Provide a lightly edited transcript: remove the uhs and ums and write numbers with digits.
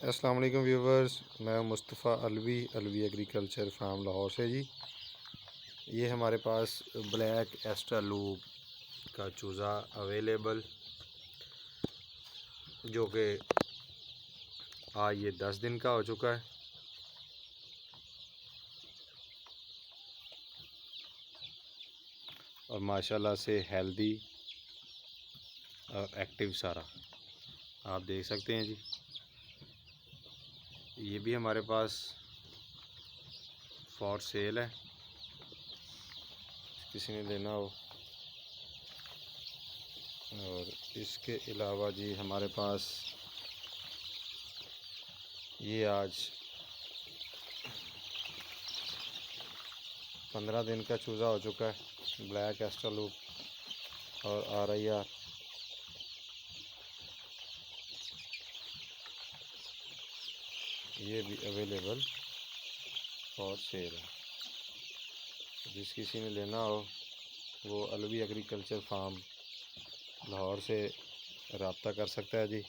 अस्सलाम वालेकुम व्यूवर्स, मैं मुस्तफ़ा अलवी एग्रीकल्चर फार्म लाहौर से जी। ये हमारे पास ब्लैक एस्ट्रलोप का चूज़ा अवेलेबल, जो कि आज ये 10 दिन का हो चुका है। और माशाल्लाह से हेल्दी और एक्टिव सारा आप देख सकते हैं जी। ये भी हमारे पास फॉर सेल है, किसी ने लेना हो। और इसके अलावा जी हमारे पास ये आज 15 दिन का चूज़ा हो चुका है, ब्लैक एस्ट्रलोप और RIR। ये भी अवेलेबल फॉर सेल है। जिस किसी ने लेना हो वो अलवी एग्रीकल्चर फार्म लाहौर से रब्ता कर सकता है जी।